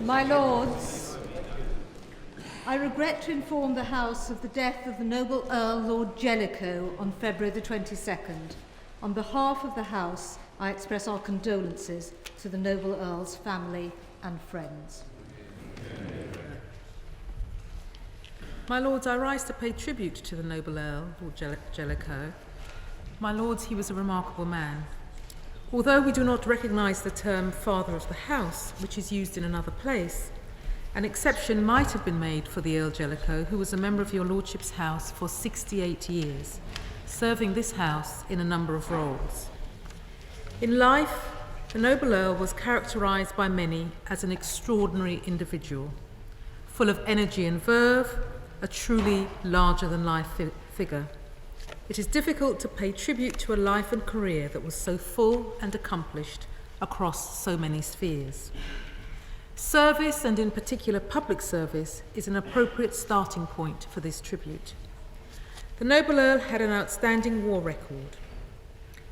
My Lords, I regret to inform the House of the death of the noble Earl Lord Jellicoe on February the 22nd. On behalf of the House, I express our condolences to the noble Earl's family and friends. My Lords, I rise to pay tribute to the noble Earl Lord Jellicoe. My Lords, he was a remarkable man. Although we do not recognise the term Father of the House, which is used in another place, an exception might have been made for the Earl Jellicoe, who was a member of your Lordship's House for 68 years, serving this House in a number of roles. In life, the noble Earl was characterised by many as an extraordinary individual, full of energy and verve, a truly larger-than-life figure. It is difficult to pay tribute to a life and career that was so full and accomplished across so many spheres. Service, and in particular public service, is an appropriate starting point for this tribute. The noble Earl had an outstanding war record.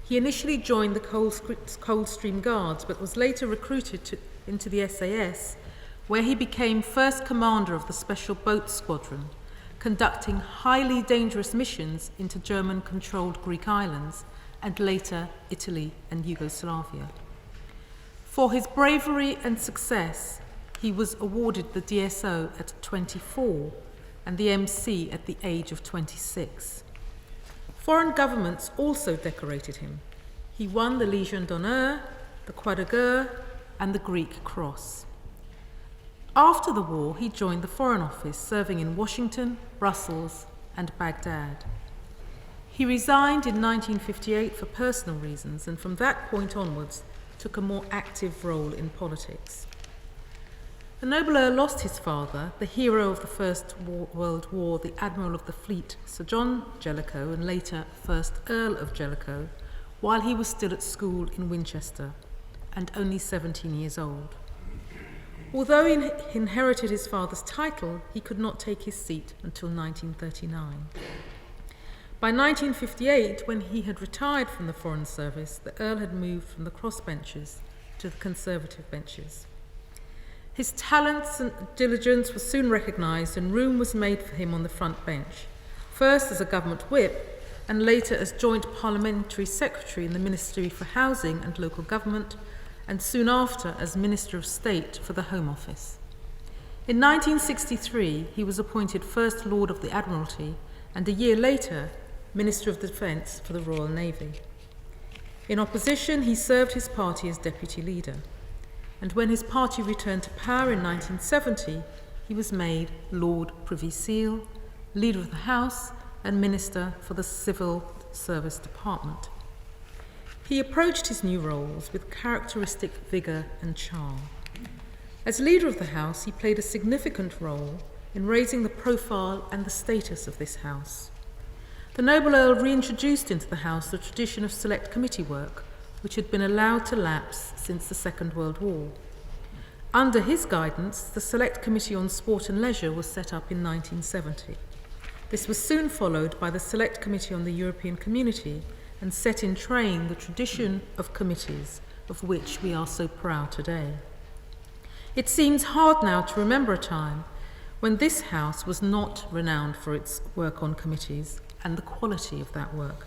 He initially joined the Coldstream Guards, but was later recruited into the SAS, where he became first commander of the Special Boat Squadron, conducting highly dangerous missions into German-controlled Greek islands and later Italy and Yugoslavia. For his bravery and success, he was awarded the DSO at 24 and the MC at the age of 26. Foreign governments also decorated him. He won the Légion d'honneur, the Croix de Guerre, and the Greek Cross. After the war, he joined the Foreign Office, serving in Washington, Brussels, and Baghdad. He resigned in 1958 for personal reasons, and from that point onwards took a more active role in politics. The noble Earl lost his father, the hero of the First World War, the Admiral of the Fleet, Sir John Jellicoe, and later First Earl of Jellicoe, while he was still at school in Winchester and only 17 years old. Although he inherited his father's title, he could not take his seat until 1939. By 1958, when he had retired from the Foreign Service, the Earl had moved from the crossbenches to the Conservative benches. His talents and diligence were soon recognised, and room was made for him on the front bench, first as a government whip and later as joint parliamentary secretary in the Ministry for Housing and Local Government, and soon after as Minister of State for the Home Office. In 1963, he was appointed First Lord of the Admiralty, and a year later, Minister of Defence for the Royal Navy. In opposition, he served his party as deputy leader, and when his party returned to power in 1970, he was made Lord Privy Seal, Leader of the House, and Minister for the Civil Service Department. He approached his new roles with characteristic vigour and charm. As leader of the House, he played a significant role in raising the profile and the status of this House. The noble Earl reintroduced into the House the tradition of select committee work, which had been allowed to lapse since the Second World War. Under his guidance, the Select Committee on Sport and Leisure was set up in 1970. This was soon followed by the Select Committee on the European Community, and set in train the tradition of committees of which we are so proud today. It seems hard now to remember a time when this House was not renowned for its work on committees and the quality of that work.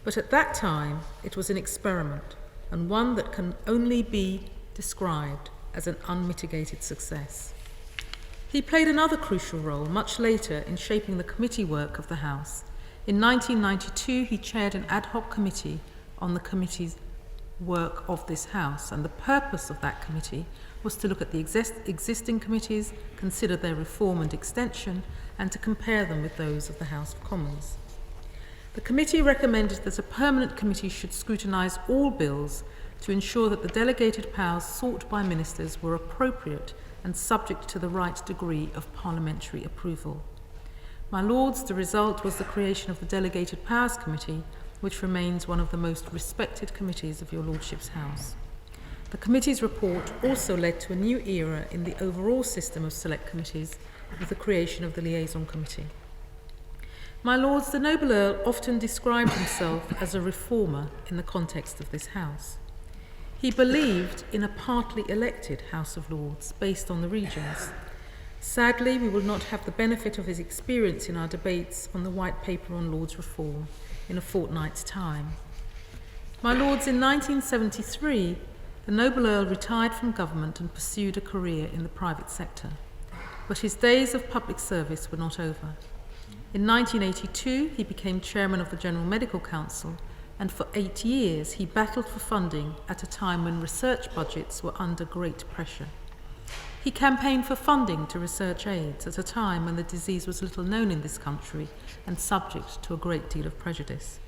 But at that time, it was an experiment, and one that can only be described as an unmitigated success. He played another crucial role much later in shaping the committee work of the House. In 1992, he chaired an ad hoc committee on the committee's work of this House, and the purpose of that committee was to look at the existing committees, consider their reform and extension, and to compare them with those of the House of Commons. The committee recommended that a permanent committee should scrutinise all bills to ensure that the delegated powers sought by ministers were appropriate and subject to the right degree of parliamentary approval. My Lords, the result was the creation of the Delegated Powers Committee, which remains one of the most respected committees of your Lordship's House. The committee's report also led to a new era in the overall system of select committees with the creation of the Liaison Committee. My Lords, the noble Earl often described himself as a reformer in the context of this House. He believed in a partly elected House of Lords based on the regions. Sadly, we will not have the benefit of his experience in our debates on the White Paper on Lords Reform in a fortnight's time. My Lords, in 1973, the noble Earl retired from government and pursued a career in the private sector. But his days of public service were not over. In 1982, he became chairman of the General Medical Council, and for 8 years he battled for funding at a time when research budgets were under great pressure. He campaigned for funding to research AIDS at a time when the disease was little known in this country and subject to a great deal of prejudice.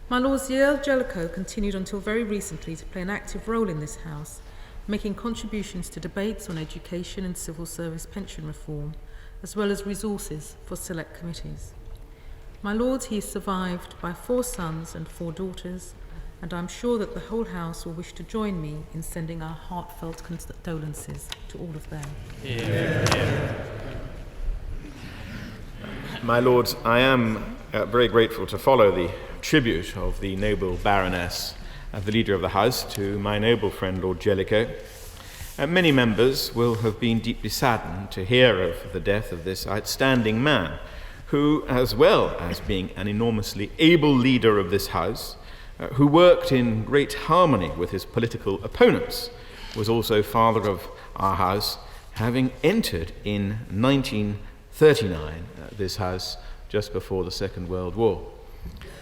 My Lords, the Earl Jellicoe continued until very recently to play an active role in this House, making contributions to debates on education and civil service pension reform, as well as resources for select committees. My Lords, he is survived by 4 sons and 4 daughters, and I'm sure that the whole House will wish to join me in sending our heartfelt condolences to all of them. My Lords, I am very grateful to follow the tribute of the noble Baroness, the leader of the House, to my noble friend Lord Jellicoe. Many members will have been deeply saddened to hear of the death of this outstanding man, who, as well as being an enormously able leader of this House, who worked in great harmony with his political opponents, was also father of our House, having entered in 1939 this House just before the Second World War.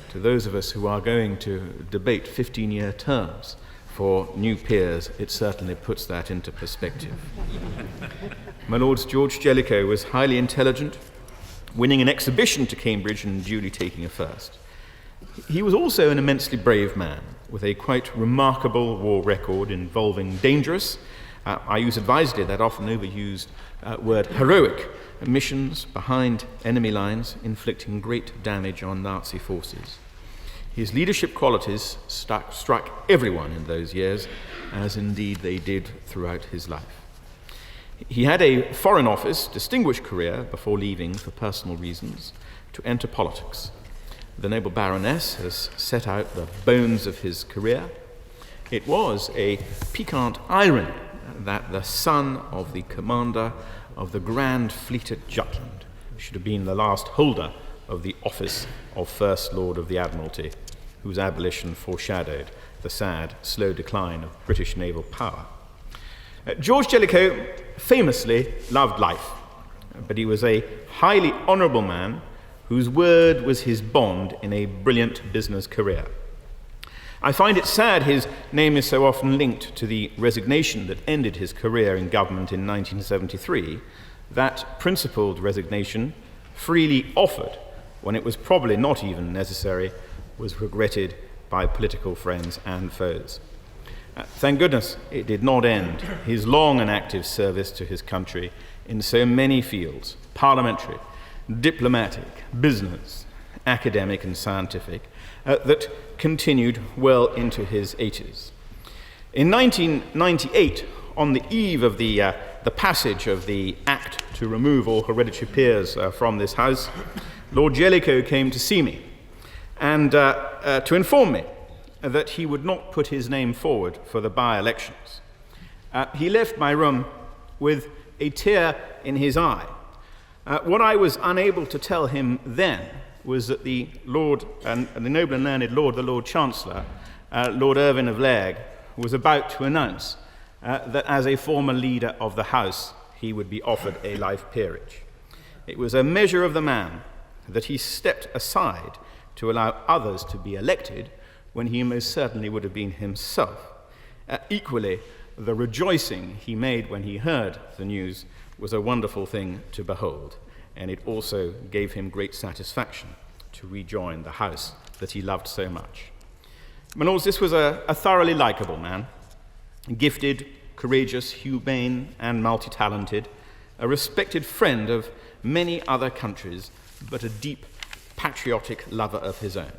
To those of us who are going to debate 15-year terms for new peers, it certainly puts that into perspective. My Lords, George Jellicoe was highly intelligent, winning an exhibition to Cambridge and duly taking a first. He was also an immensely brave man, with a quite remarkable war record involving dangerous, I use advisedly that often overused word, heroic missions behind enemy lines, inflicting great damage on Nazi forces. His leadership qualities struck everyone in those years, as indeed they did throughout his life. He had a Foreign Office distinguished career before leaving for personal reasons to enter politics. The noble Baroness has set out the bones of his career. It was a piquant irony that the son of the commander of the Grand Fleet at Jutland should have been the last holder of the office of First Lord of the Admiralty, whose abolition foreshadowed the sad, slow decline of British naval power. George Jellicoe famously loved life, but he was a highly honourable man whose word was his bond in a brilliant business career. I find it sad his name is so often linked to the resignation that ended his career in government in 1973. That principled resignation, freely offered when it was probably not even necessary, was regretted by political friends and foes. Thank goodness it did not end his long and active service to his country in so many fields, parliamentary, diplomatic, business, academic and scientific, that continued well into his 80s. In 1998, on the eve of the passage of the Act to remove all hereditary peers from this House, Lord Jellicoe came to see me and to inform me that he would not put his name forward for the by-elections. He left my room with a tear in his eye. What I was unable to tell him then was that the Lord, and the noble and learned Lord, the Lord Chancellor, Lord Irvine of Lairg, was about to announce that as a former leader of the House, he would be offered a life peerage. It was a measure of the man that he stepped aside to allow others to be elected when he most certainly would have been himself. Equally, the rejoicing he made when he heard the news was a wonderful thing to behold, and it also gave him great satisfaction to rejoin the House that he loved so much. My Lords, this was a thoroughly likeable man, gifted, courageous, humane, and multi-talented, a respected friend of many other countries, but a deep, patriotic lover of his own.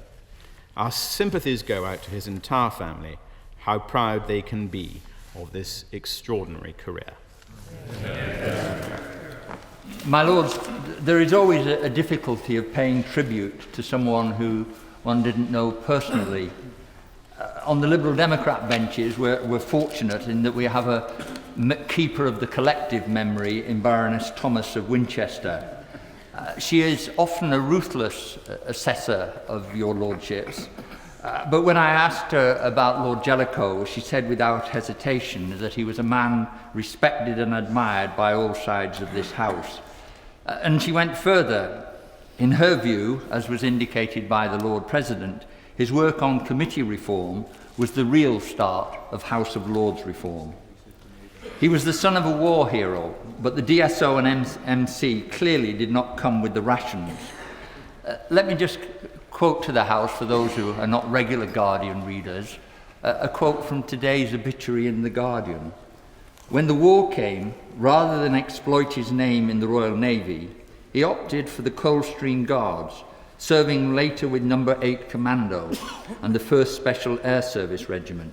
Our sympathies go out to his entire family, how proud they can be of this extraordinary career. My Lords, there is always a difficulty of paying tribute to someone who one didn't know personally. On the Liberal Democrat benches, we're fortunate in that we have a keeper of the collective memory in Baroness Thomas of Winchester. She is often a ruthless assessor of your lordships, but when I asked her about Lord Jellicoe, she said without hesitation that he was a man respected and admired by all sides of this house. And she went further. In her view, as was indicated by the Lord President, his work on committee reform was the real start of House of Lords reform. He was the son of a war hero, but the DSO and MC clearly did not come with the rations. Let me just quote to the House, for those who are not regular Guardian readers, a quote from today's obituary in The Guardian. When the war came, rather than exploit his name in the Royal Navy, he opted for the Coldstream Guards, serving later with No. 8 Commando and the 1st Special Air Service Regiment.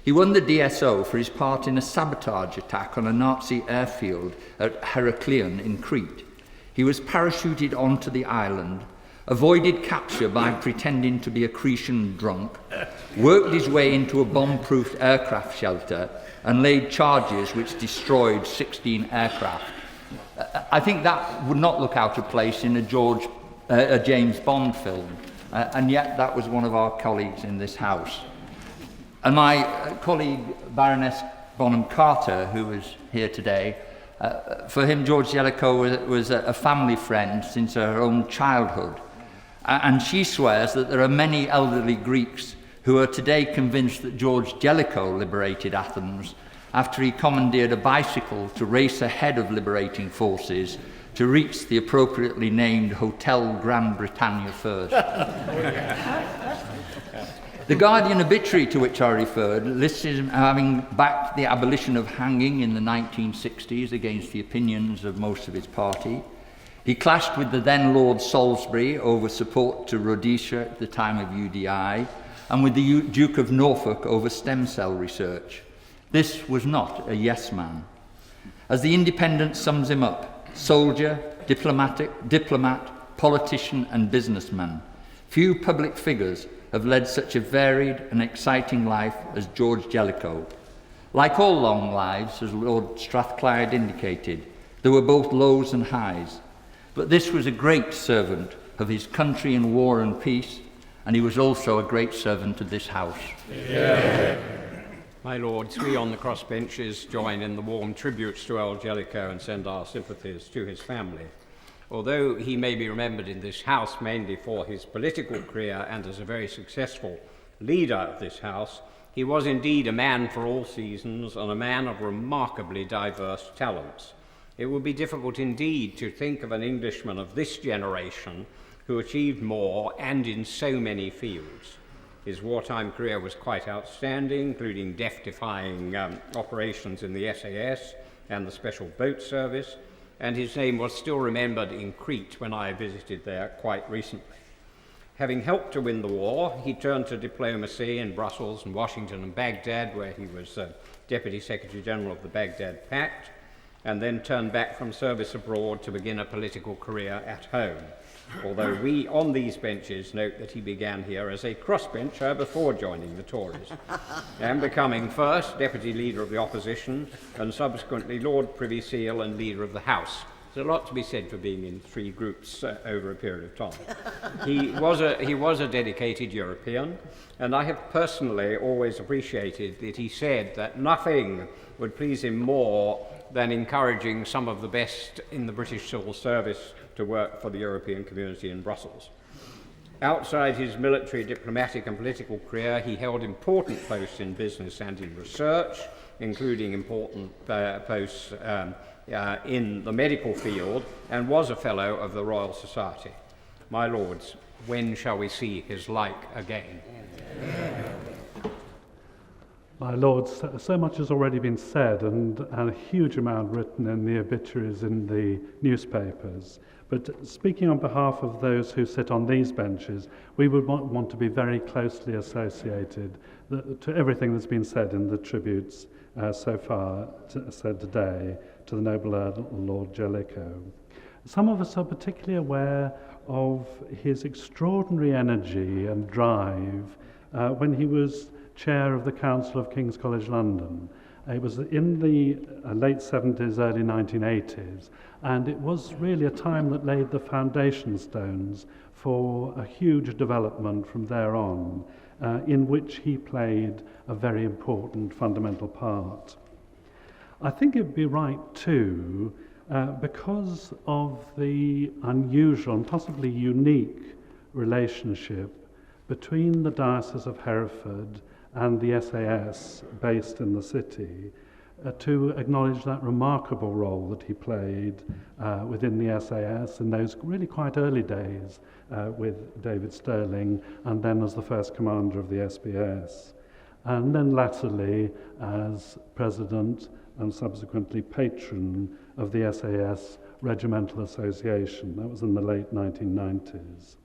He won the DSO for his part in a sabotage attack on a Nazi airfield at Heraklion in Crete. He was parachuted onto the island, avoided capture by pretending to be a Cretan drunk, worked his way into a bomb-proofed aircraft shelter, and laid charges which destroyed 16 aircraft. I think that would not look out of place in a James Bond film, and yet that was one of our colleagues in this house. And my colleague Baroness Bonham Carter, who is here today, for him George Jellicoe was a family friend since her own childhood. And she swears that there are many elderly Greeks who are today convinced that George Jellicoe liberated Athens after he commandeered a bicycle to race ahead of liberating forces to reach the appropriately named Hotel Grand Britannia first. The Guardian obituary to which I referred lists him having backed the abolition of hanging in the 1960s against the opinions of most of his party. He clashed with the then Lord Salisbury over support to Rhodesia at the time of UDI, and with the Duke of Norfolk over stem cell research. This was not a yes man. As the Independent sums him up, soldier, diplomat, politician and businessman, few public figures have led such a varied and exciting life as George Jellicoe. Like all long lives, as Lord Strathclyde indicated, there were both lows and highs. But this was a great servant of his country in war and peace, and he was also a great servant of this house. Yeah. My lords, we on the crossbenches join in the warm tributes to Earl Jellicoe and send our sympathies to his family. Although he may be remembered in this house mainly for his political career and as a very successful leader of this house, he was indeed a man for all seasons and a man of remarkably diverse talents. It would be difficult indeed to think of an Englishman of this generation who achieved more and in so many fields. His wartime career was quite outstanding, including death-defying operations in the SAS and the Special Boat Service, and his name was still remembered in Crete when I visited there quite recently. Having helped to win the war, he turned to diplomacy in Brussels and Washington and Baghdad, where he was Deputy Secretary General of the Baghdad Pact, and then turned back from service abroad to begin a political career at home. Although we on these benches note that he began here as a crossbencher before joining the Tories, and becoming first Deputy Leader of the Opposition and subsequently Lord Privy Seal and Leader of the House. There's a lot to be said for being in three groups over a period of time. He was a dedicated European, and I have personally always appreciated that he said that nothing would please him more than encouraging some of the best in the British civil service to work for the European community in Brussels. Outside his military, diplomatic and political career, he held important posts in business and in research, including important posts in the medical field, and was a Fellow of the Royal Society. My lords, when shall we see his like again? My lords, so much has already been said and a huge amount written in the obituaries in the newspapers. But speaking on behalf of those who sit on these benches, we would want to be very closely associated to everything that's been said in the tributes so far said today to the noble Earl Lord Jellicoe. Some of us are particularly aware of his extraordinary energy and drive when he was chair of the Council of King's College London. It was in the late 70s, early 1980s, and it was really a time that laid the foundation stones for a huge development from there on, in which he played a very important fundamental part. I think it would be right too, because of the unusual and possibly unique relationship between the Diocese of Hereford and the SAS based in the city, to acknowledge that remarkable role that he played within the SAS in those really quite early days with David Stirling, and then as the first commander of the SBS, and then latterly as president and subsequently patron of the SAS Regimental Association. That was in the late 1990s.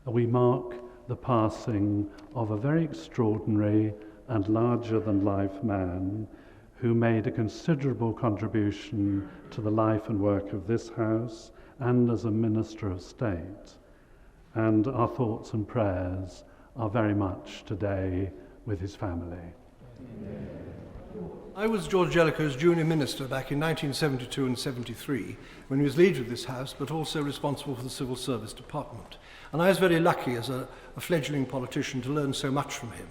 We mark the passing of a very extraordinary and larger-than-life man who made a considerable contribution to the life and work of this house and as a Minister of State. And our thoughts and prayers are very much today with his family. I was George Jellicoe's junior minister back in 1972 and 73 when he was leader of this house, but also responsible for the Civil Service Department. And I was very lucky as a fledgling politician to learn so much from him.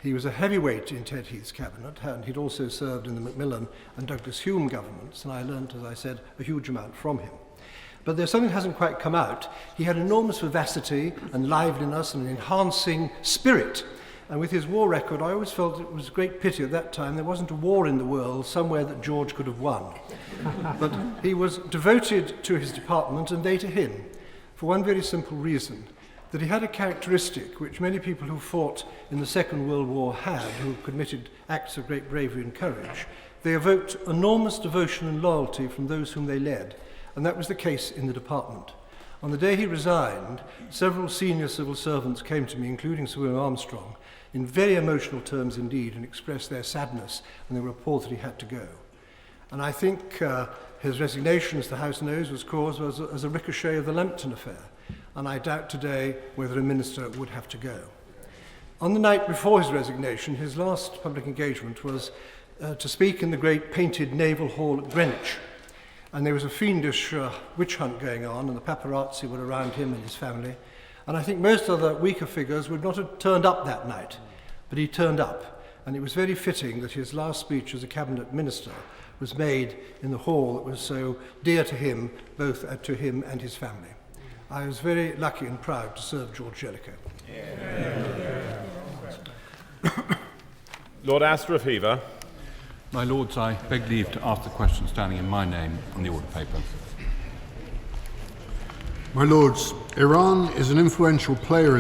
He was a heavyweight in Ted Heath's cabinet, and he'd also served in the Macmillan and Douglas Hume governments, and I learned, as I said, a huge amount from him. But there's something that hasn't quite come out. He had enormous vivacity and liveliness and an enhancing spirit. And with his war record, I always felt it was a great pity at that time there wasn't a war in the world somewhere that George could have won. But he was devoted to his department and they to him, for one very simple reason, that he had a characteristic which many people who fought in the Second World War had, who committed acts of great bravery and courage. They evoked enormous devotion and loyalty from those whom they led, and that was the case in the department. On the day he resigned, several senior civil servants came to me, including Sir William Armstrong, in very emotional terms indeed, and expressed their sadness and the report that he had to go. And I think his resignation, as the House knows, was caused as a ricochet of the Lambton affair, and I doubt today whether a minister would have to go. On the night before his resignation, his last public engagement was to speak in the great painted Naval Hall at Greenwich, and there was a fiendish witch hunt going on, and the paparazzi were around him and his family. And I think most of the weaker figures would not have turned up that night, but he turned up. And it was very fitting that his last speech as a cabinet minister was made in the hall that was so dear to him, both to him and his family. I was very lucky and proud to serve George Jellicoe. Lord Astor of Hever. My Lords, I beg leave to ask the question standing in my name on the order paper. My Lords, Iran is an influential player